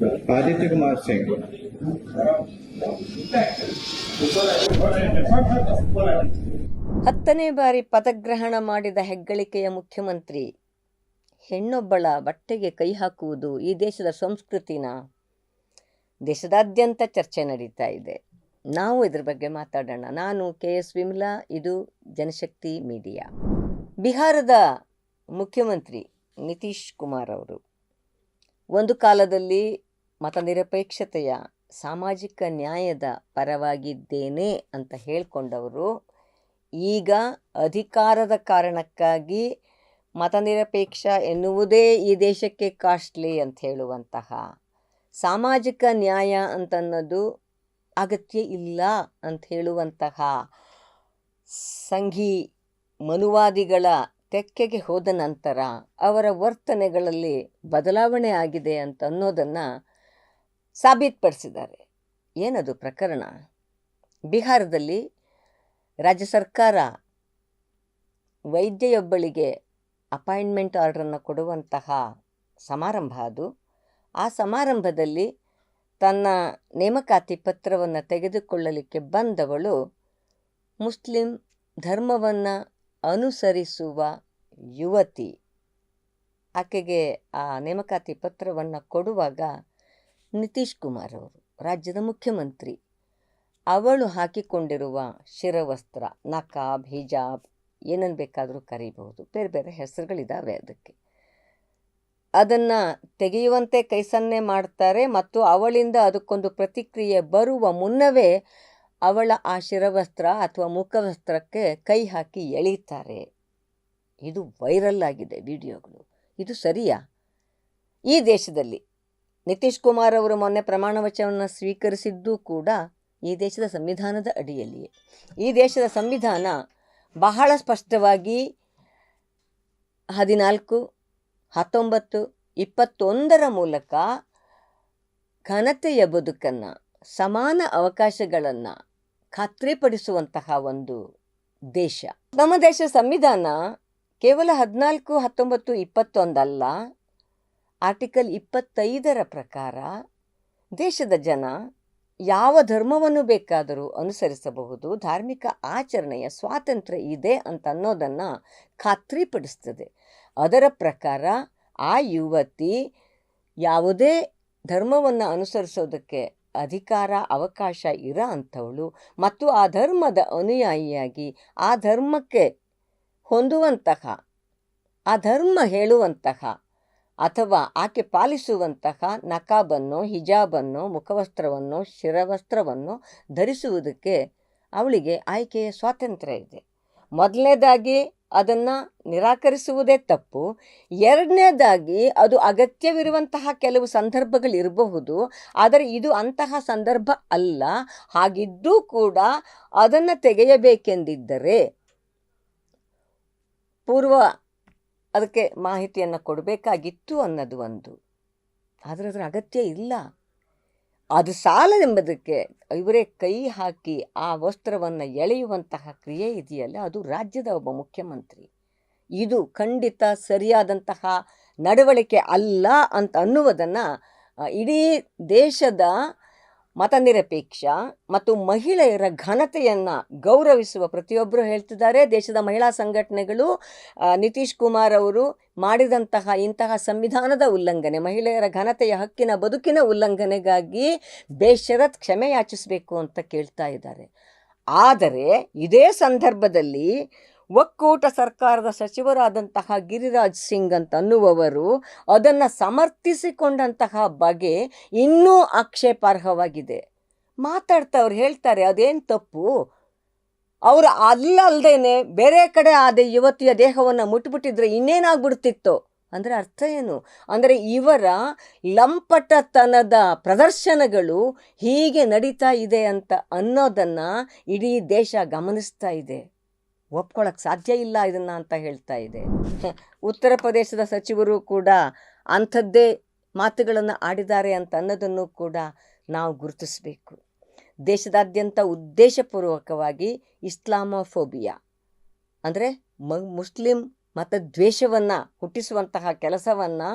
आदित्य कुमार सिंह। ಹತ್ತನೇ ಬಾರಿ ಪದಗ್ರಹಣ ಮಾಡಿದ ಹೆಗ್ಗಳಿಕೆಯ ಮುಖ್ಯಮಂತ್ರಿ ಹೆಣ್ಣೊಬ್ಬಳ ಬಟ್ಟೆಗೆ ಕೈ ಹಾಕುವುದು ಈ ದೇಶದ ಸಂಸ್ಕೃತಿನ? ದೇಶದಾದ್ಯಂತ ಚರ್ಚೆ ನಡೀತಾ ಇದೆ. ನಾವು ಇದ್ರ ಬಗ್ಗೆ ಮಾತಾಡೋಣ. ನಾನು KS ವಿಮಲಾ, ಇದು ಜನಶಕ್ತಿ ಮೀಡಿಯಾ. ಬಿಹಾರದ ಮುಖ್ಯಮಂತ್ರಿ ನಿತೀಶ್ ಕುಮಾರ್ ಅವರು ಒಂದು ಕಾಲದಲ್ಲಿ ಮತನಿರಪೇಕ್ಷತೆಯ, ಸಾಮಾಜಿಕ ನ್ಯಾಯದ ಪರವಾಗಿದ್ದೇನೆ ಅಂತ ಹೇಳ್ಕೊಂಡವರು ಈಗ ಅಧಿಕಾರದ ಕಾರಣಕ್ಕಾಗಿ ಮತನಿರಪೇಕ್ಷ ಎನ್ನುವುದೇ ಈ ದೇಶಕ್ಕೆ ಕಾಸ್ಟ್ಲಿ ಅಂತ ಹೇಳುವಂತಹ, ಸಾಮಾಜಿಕ ನ್ಯಾಯ ಅಂತನ್ನೋದು ಅಗತ್ಯ ಇಲ್ಲ ಅಂತ ಹೇಳುವಂತಹ ಸಂಘಿ ಮನುವಾದಿಗಳ ತೆಕ್ಕೆಗೆ ಹೋದ ನಂತರ ಅವರ ವರ್ತನೆಗಳಲ್ಲಿ ಬದಲಾವಣೆ ಆಗಿದೆ ಅಂತ ಅನ್ನೋದನ್ನು ಸಾಬೀತುಪಡಿಸಿದ್ದಾರೆ. ಏನದು ಪ್ರಕರಣ? ಬಿಹಾರದಲ್ಲಿ ರಾಜ್ಯ ಸರ್ಕಾರ ವೈದ್ಯೆಯೊಬ್ಬಳಿಗೆ ಅಪಾಯಿಂಟ್ಮೆಂಟ್ ಆರ್ಡ್ರನ್ನು ಕೊಡುವಂತಹ ಸಮಾರಂಭ ಅದು. ಆ ಸಮಾರಂಭದಲ್ಲಿ ತನ್ನ ನೇಮಕಾತಿ ಪತ್ರವನ್ನು ತೆಗೆದುಕೊಳ್ಳಲಿಕ್ಕೆ ಬಂದವಳು ಮುಸ್ಲಿಂ ಧರ್ಮವನ್ನು ಅನುಸರಿಸುವ ಯುವತಿ. ಆಕೆಗೆ ಆ ನೇಮಕಾತಿ ಪತ್ರವನ್ನು ಕೊಡುವಾಗ ನಿತೀಶ್ ಕುಮಾರ್ ಅವರು, ರಾಜ್ಯದ ಮುಖ್ಯಮಂತ್ರಿ, ಅವಳು ಹಾಕಿಕೊಂಡಿರುವ ಶಿರವಸ್ತ್ರ, ನಕಾಬ್, ಹಿಜಾಬ್, ಏನನ್ನು ಬೇಕಾದರೂ ಕರೀಬಹುದು, ಬೇರೆ ಬೇರೆ ಹೆಸರುಗಳಿದ್ದಾವೆ ಅದಕ್ಕೆ, ಅದನ್ನು ತೆಗೆಯುವಂತೆ ಕೈ ಸನ್ನೆ ಮಾಡ್ತಾರೆ ಮತ್ತು ಅವಳಿಂದ ಅದಕ್ಕೊಂದು ಪ್ರತಿಕ್ರಿಯೆ ಬರುವ ಮುನ್ನವೇ ಅವಳ ಆ ಶಿರವಸ್ತ್ರ ಅಥವಾ ಮುಖವಸ್ತ್ರಕ್ಕೆ ಕೈ ಹಾಕಿ ಎಳೀತಾರೆ. ಇದು ವೈರಲ್ ಆಗಿದೆ ವಿಡಿಯೋಗಳು. ಇದು ಸರಿಯಾ? ಈ ದೇಶದಲ್ಲಿ ನಿತೀಶ್ ಕುಮಾರ್ ಅವರು ಮೊನ್ನೆ ಪ್ರಮಾಣ ವಚನವನ್ನು ಸ್ವೀಕರಿಸಿದ್ದು ಕೂಡ ಈ ದೇಶದ ಸಂವಿಧಾನದ ಅಡಿಯಲ್ಲಿಯೇ. ಈ ದೇಶದ ಸಂವಿಧಾನ ಬಹಳ ಸ್ಪಷ್ಟವಾಗಿ 14, 19, 21 ಮೂಲಕ ಘನತೆಯ ಬದುಕನ್ನು, ಸಮಾನ ಅವಕಾಶಗಳನ್ನು ಖಾತ್ರಿಪಡಿಸುವಂತಹ ಒಂದು ದೇಶ ನಮ್ಮ ದೇಶ. ಸಂವಿಧಾನ ಕೇವಲ 14, 19, 21 ಅಲ್ಲ, ಆರ್ಟಿಕಲ್ 25 ಪ್ರಕಾರ ದೇಶದ ಜನ ಯಾವ ಧರ್ಮವನ್ನು ಬೇಕಾದರೂ ಅನುಸರಿಸಬಹುದು, ಧಾರ್ಮಿಕ ಆಚರಣೆಯ ಸ್ವಾತಂತ್ರ್ಯ ಇದೆ ಅಂತ ಅನ್ನೋದನ್ನು ಖಾತ್ರಿಪಡಿಸ್ತದೆ. ಅದರ ಪ್ರಕಾರ ಆ ಯುವತಿ ಯಾವುದೇ ಧರ್ಮವನ್ನು ಅನುಸರಿಸೋದಕ್ಕೆ ಅಧಿಕಾರ, ಅವಕಾಶ ಇರೋ ಅಂಥವಳು ಮತ್ತು ಆ ಧರ್ಮದ ಅನುಯಾಯಿಯಾಗಿ ಆ ಧರ್ಮಕ್ಕೆ ಹೊಂದುವಂತಹ, ಆ ಧರ್ಮ ಹೇಳುವಂತಹ ಅಥವಾ ಆಕೆ ಪಾಲಿಸುವಂತಹ ನಕಾಬನ್ನು, ಹಿಜಾಬನ್ನು, ಮುಖವಸ್ತ್ರವನ್ನು, ಶಿರವಸ್ತ್ರವನ್ನು ಧರಿಸುವುದಕ್ಕೆ ಅವಳಿಗೆ ಆಯ್ಕೆಯ ಸ್ವಾತಂತ್ರ್ಯ ಇದೆ. ಮೊದಲನೇದಾಗಿ ಅದನ್ನು ನಿರಾಕರಿಸುವುದೇ ತಪ್ಪು. ಎರಡನೇದಾಗಿ ಅದು ಅಗತ್ಯವಿರುವಂತಹ ಕೆಲವು ಸಂದರ್ಭಗಳಿರಬಹುದು, ಆದರೆ ಇದು ಅಂತಹ ಸಂದರ್ಭ ಅಲ್ಲ. ಹಾಗಿದ್ದೂ ಕೂಡ ಅದನ್ನು ತೆಗೆಯಬೇಕೆಂದಿದ್ದರೆ ಪೂರ್ವ ಅದಕ್ಕೆ ಮಾಹಿತಿಯನ್ನು ಕೊಡಬೇಕಾಗಿತ್ತು ಅನ್ನೋದು ಒಂದು. ಆದರೆ ಅದರ ಅಗತ್ಯ ಇಲ್ಲ. ಅದು ಸಾಲದೆಂಬುದಕ್ಕೆ ಇವರೇ ಕೈ ಹಾಕಿ ಆ ವಸ್ತ್ರವನ್ನು ಎಳೆಯುವಂತಹ ಕ್ರಿಯೆ ಇದೆಯಲ್ಲ, ಅದು ರಾಜ್ಯದ ಒಬ್ಬ ಮುಖ್ಯಮಂತ್ರಿ. ಇದು ಖಂಡಿತ ಸರಿಯಾದಂತಹ ನಡವಳಿಕೆ ಅಲ್ಲ ಅಂತ ಅನ್ನುವುದನ್ನು ಇಡೀ ದೇಶದ ಮತನಿರಪೇಕ್ಷ ಮತ್ತು ಮಹಿಳೆಯರ ಘನತೆಯನ್ನು ಗೌರವಿಸುವ ಪ್ರತಿಯೊಬ್ಬರು ಹೇಳ್ತಿದ್ದಾರೆ. ದೇಶದ ಮಹಿಳಾ ಸಂಘಟನೆಗಳು ನಿತೀಶ್ ಕುಮಾರ್ ಅವರು ಮಾಡಿದಂತಹ ಇಂತಹ ಸಂವಿಧಾನದ ಉಲ್ಲಂಘನೆ, ಮಹಿಳೆಯರ ಘನತೆಯ ಹಕ್ಕಿನ ಬದುಕಿನ ಉಲ್ಲಂಘನೆಗಾಗಿ ಬೇಷರತ್ ಕ್ಷಮೆ ಯಾಚಿಸಬೇಕು ಅಂತ ಕೇಳ್ತಾ ಇದ್ದಾರೆ. ಆದರೆ ಇದೇ ಸಂದರ್ಭದಲ್ಲಿ ಒಕ್ಕೂಟ ಸರ್ಕಾರದ ಸಚಿವರಾದಂತಹ ಗಿರಿರಾಜ್ ಸಿಂಗ್ ಅಂತ ಅನ್ನುವವರು ಅದನ್ನು ಸಮರ್ಥಿಸಿಕೊಂಡಂತಹ ಬಗೆ ಇನ್ನೂ ಆಕ್ಷೇಪಾರ್ಹವಾಗಿದೆ. ಮಾತಾಡ್ತವ್ರು ಹೇಳ್ತಾರೆ ಅದೇನು ತಪ್ಪು, ಅವರು ಅಲ್ಲದೇನೆ ಬೇರೆ ಕಡೆ ಆದ ಯುವತಿಯ ದೇಹವನ್ನು ಮುಟ್ಬಿಟ್ಟಿದ್ರೆ ಇನ್ನೇನಾಗ್ಬಿಡ್ತಿತ್ತು ಅಂದರೆ ಅರ್ಥ ಏನು? ಅಂದರೆ ಇವರ ಲಂಪಟತನದ ಪ್ರದರ್ಶನಗಳು ಹೀಗೆ ನಡೀತಾ ಇದೆ ಅಂತ ಅನ್ನೋದನ್ನು ಇಡೀ ದೇಶ ಗಮನಿಸ್ತಾ ಇದೆ. ಒಪ್ಕೊಳ್ಳೋಕ್ಕೆ ಸಾಧ್ಯ ಇಲ್ಲ ಇದನ್ನು ಅಂತ ಹೇಳ್ತಾ ಇದೆ. ಉತ್ತರ ಪ್ರದೇಶದ ಸಚಿವರು ಕೂಡ ಅಂಥದ್ದೇ ಮಾತುಗಳನ್ನು ಆಡಿದ್ದಾರೆ ಅಂತ ಅನ್ನೋದನ್ನು ಕೂಡ ನಾವು ಗುರುತಿಸಬೇಕು. ದೇಶದಾದ್ಯಂತ ಉದ್ದೇಶಪೂರ್ವಕವಾಗಿ ಇಸ್ಲಾಮೋಫೋಬಿಯಾ ಅಂದರೆ ಮುಸ್ಲಿಂ ಮತದ್ವೇಷವನ್ನು ಹುಟ್ಟಿಸುವಂತಹ ಕೆಲಸವನ್ನು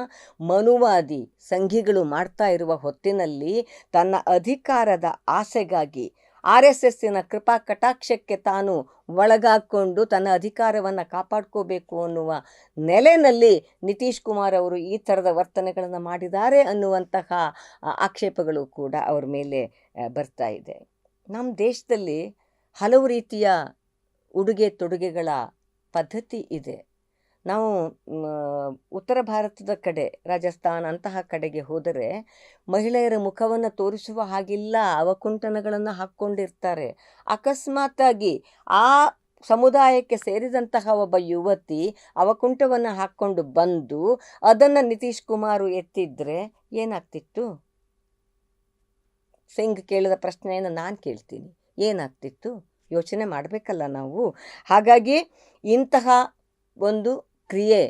ಮನುವಾದಿ ಸಂಘಿಗಳು ಮಾಡ್ತಾ ಇರುವ ಹೊತ್ತಿನಲ್ಲಿ ತನ್ನ ಅಧಿಕಾರದ ಆಸೆಗಾಗಿ RSSನ ಕೃಪಾ ಕಟಾಕ್ಷಕ್ಕೆ ತಾನು ಒಳಗಾಕೊಂಡು ತನ್ನ ಅಧಿಕಾರವನ್ನು ಕಾಪಾಡ್ಕೋಬೇಕು ಅನ್ನುವ ನೆಲೆಯಲ್ಲಿ ನಿತೀಶ್ ಕುಮಾರ್ ಅವರು ಈ ಥರದ ವರ್ತನೆಗಳನ್ನು ಮಾಡಿದ್ದಾರೆ ಅನ್ನುವಂತಹ ಆಕ್ಷೇಪಗಳು ಕೂಡ ಅವ್ರ ಮೇಲೆ ಬರ್ತಾ ಇದೆ. ನಮ್ಮ ದೇಶದಲ್ಲಿ ಹಲವು ರೀತಿಯ ಉಡುಗೆ ತೊಡುಗೆಗಳ ಪದ್ಧತಿ ಇದೆ. ನಾವು ಉತ್ತರ ಭಾರತದ ಕಡೆ, ರಾಜಸ್ಥಾನ ಅಂತಹ ಕಡೆಗೆ ಹೋದರೆ ಮಹಿಳೆಯರ ಮುಖವನ್ನು ತೋರಿಸುವ ಹಾಗಿಲ್ಲ, ಅವಕುಂಠನಗಳನ್ನು ಹಾಕ್ಕೊಂಡಿರ್ತಾರೆ. ಅಕಸ್ಮಾತ್ತಾಗಿ ಆ ಸಮುದಾಯಕ್ಕೆ ಸೇರಿದಂತಹ ಒಬ್ಬ ಯುವತಿ ಅವಕುಂಠವನ್ನು ಹಾಕ್ಕೊಂಡು ಬಂದು ಅದನ್ನು ನಿತೀಶ್ ಕುಮಾರ್ ಎತ್ತಿದ್ರೆ ಏನಾಗ್ತಿತ್ತು? ಸಿಂಗ್ ಕೇಳಿದ ಪ್ರಶ್ನೆಯನ್ನು ನಾನು ಕೇಳ್ತೀನಿ, ಏನಾಗ್ತಿತ್ತು? ಯೋಚನೆ ಮಾಡಬೇಕಲ್ಲ ನಾವು. ಹಾಗಾಗಿ ಇಂತಹ ಒಂದು ಕ್ರಿಯೆ,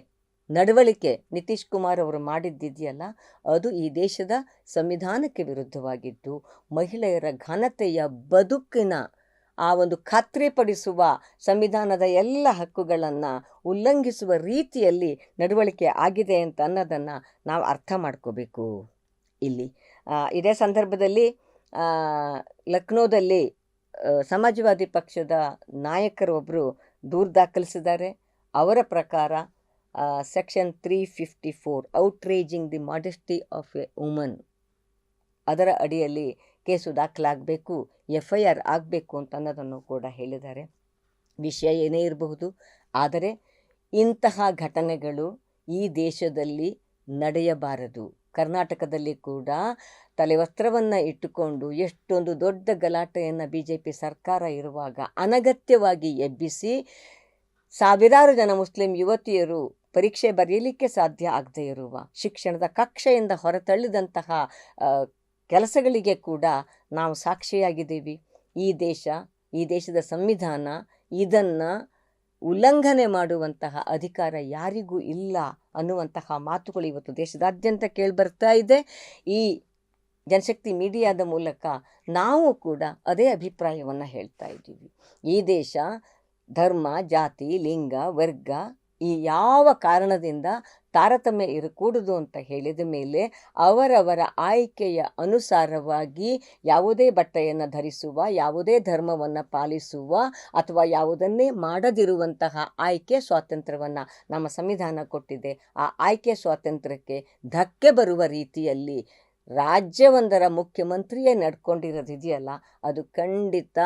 ನಡವಳಿಕೆ ನಿತೀಶ್ ಕುಮಾರ್ ಅವರು ಮಾಡಿದ್ದಿದೆಯಲ್ಲ, ಅದು ಈ ದೇಶದ ಸಂವಿಧಾನಕ್ಕೆ ವಿರುದ್ಧವಾಗಿದ್ದು, ಮಹಿಳೆಯರ ಘನತೆಯ ಬದುಕಿನ ಆ ಒಂದು ಖಾತ್ರಿಪಡಿಸುವ ಸಂವಿಧಾನದ ಎಲ್ಲ ಹಕ್ಕುಗಳನ್ನು ಉಲ್ಲಂಘಿಸುವ ರೀತಿಯಲ್ಲಿ ನಡವಳಿಕೆ ಆಗಿದೆ ಅಂತ ಅನ್ನೋದನ್ನು ನಾವು ಅರ್ಥ ಮಾಡ್ಕೋಬೇಕು ಇಲ್ಲಿ. ಇದೇ ಸಂದರ್ಭದಲ್ಲಿ ಲಕ್ನೋದಲ್ಲಿ ಸಮಾಜವಾದಿ ಪಕ್ಷದ ನಾಯಕರೊಬ್ಬರು ದೂರು ದಾಖಲಿಸಿದ್ದಾರೆ. ಅವರ ಪ್ರಕಾರ section 354 outraging the modesty of A woman, ಅದರ ಅಡಿಯಲ್ಲಿ ಕೇಸು ದಾಖಲಾಗಬೇಕು, FIR ಆಗಬೇಕು ಅಂತ ಅನ್ನೋದನ್ನು ಕೂಡ ಹೇಳಿದ್ದಾರೆ. ವಿಷಯ ಏನೇ ಇರಬಹುದು, ಆದರೆ ಇಂತಹ ಘಟನೆಗಳು ಈ ದೇಶದಲ್ಲಿ ನಡೆಯಬಾರದು. ಕರ್ನಾಟಕದಲ್ಲಿ ಕೂಡ ತಲೆವಸ್ತ್ರವನ್ನು ಇಟ್ಟುಕೊಂಡು ಎಷ್ಟೊಂದು ದೊಡ್ಡ ಗಲಾಟೆಯನ್ನು BJP ಸರ್ಕಾರ ಇರುವಾಗ ಅನಗತ್ಯವಾಗಿ ಎಬ್ಬಿಸಿ ಸಾವಿರಾರು ಜನ ಮುಸ್ಲಿಂ ಯುವತಿಯರು ಪರೀಕ್ಷೆ ಬರೆಯಲಿಕ್ಕೆ ಸಾಧ್ಯ ಆಗದೇ ಇರುವ, ಶಿಕ್ಷಣದ ಕಕ್ಷೆಯಿಂದ ಹೊರತಳ್ಳಿದಂತಹ ಕೆಲಸಗಳಿಗೆ ಕೂಡ ನಾವು ಸಾಕ್ಷಿಯಾಗಿದ್ದೀವಿ. ಈ ದೇಶದ ಸಂವಿಧಾನ ಇದನ್ನು ಉಲ್ಲಂಘನೆ ಮಾಡುವಂತಹ ಅಧಿಕಾರ ಯಾರಿಗೂ ಇಲ್ಲ ಅನ್ನುವಂತಹ ಮಾತುಗಳು ಇವತ್ತು ದೇಶದಾದ್ಯಂತ ಕೇಳಿಬರ್ತಾ ಇದೆ. ಈ ಜನಶಕ್ತಿ ಮೀಡಿಯಾದ ಮೂಲಕ ನಾವು ಕೂಡ ಅದೇ ಅಭಿಪ್ರಾಯವನ್ನು ಹೇಳ್ತಾ ಇದ್ದೀವಿ. ಈ ದೇಶ ಧರ್ಮ, ಜಾತಿ, ಲಿಂಗ, ವರ್ಗ ಈ ಯಾವ ಕಾರಣದಿಂದ ತಾರತಮ್ಯ ಇರಕೂಡದು ಅಂತ ಹೇಳಿದ ಮೇಲೆ ಅವರವರ ಆಯ್ಕೆಯ ಅನುಸಾರವಾಗಿ ಯಾವುದೇ ಬಟ್ಟೆಯನ್ನು ಧರಿಸುವ, ಯಾವುದೇ ಧರ್ಮವನ್ನು ಪಾಲಿಸುವ ಅಥವಾ ಯಾವುದನ್ನೇ ಮಾಡದಿರುವಂತಹ ಆಯ್ಕೆ ಸ್ವಾತಂತ್ರ್ಯವನ್ನು ನಮ್ಮ ಸಂವಿಧಾನ ಕೊಟ್ಟಿದೆ. ಆ ಆಯ್ಕೆ ಸ್ವಾತಂತ್ರ್ಯಕ್ಕೆ ಧಕ್ಕೆ ಬರುವ ರೀತಿಯಲ್ಲಿ ರಾಜ್ಯವೊಂದರ ಮುಖ್ಯಮಂತ್ರಿಯೇ ನಡ್ಕೊಂಡಿರೋದಿದೆಯಲ್ಲ, ಅದು ಖಂಡಿತ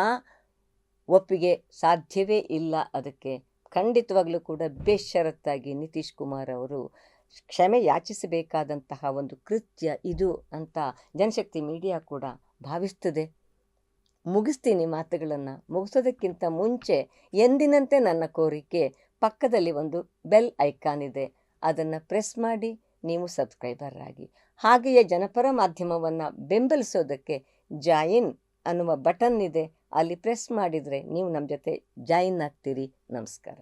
ಒಪ್ಪಿಗೆ ಸಾಧ್ಯವೇ ಇಲ್ಲ. ಅದಕ್ಕೆ ಖಂಡಿತವಾಗಲೂ ಕೂಡ ಬೇಷರತ್ತಾಗಿ ನಿತೀಶ್ ಕುಮಾರ್ ಅವರು ಕ್ಷಮೆ ಯಾಚಿಸಬೇಕಾದಂತಹ ಒಂದು ಕೃತ್ಯ ಇದು ಅಂತ ಜನಶಕ್ತಿ ಮೀಡಿಯಾ ಕೂಡ ಭಾವಿಸ್ತದೆ. ಮುಗಿಸ್ತೀನಿ ಮಾತುಗಳನ್ನು. ಮುಗಿಸೋದಕ್ಕಿಂತ ಮುಂಚೆ ಎಂದಿನಂತೆ ನನ್ನ ಕೋರಿಕೆ, ಪಕ್ಕದಲ್ಲಿ ಒಂದು ಬೆಲ್ ಐಕಾನ್ ಇದೆ, ಅದನ್ನು ಪ್ರೆಸ್ ಮಾಡಿ ನೀವು ಸಬ್ಸ್ಕ್ರೈಬರ್ ಆಗಿ. ಹಾಗೆಯೇ ಜನಪರ ಮಾಧ್ಯಮವನ್ನು ಬೆಂಬಲಿಸೋದಕ್ಕೆ ಜಾಯಿನ್ ಅನ್ನುವ ಬಟನ್ ಇದೆ, ಅಲ್ಲಿ ಪ್ರೆಸ್ ಮಾಡಿದರೆ ನೀವು ನಮ್ಮ ಜೊತೆ ಜಾಯಿನ್ ಆಗ್ತೀರಿ. ನಮಸ್ಕಾರ.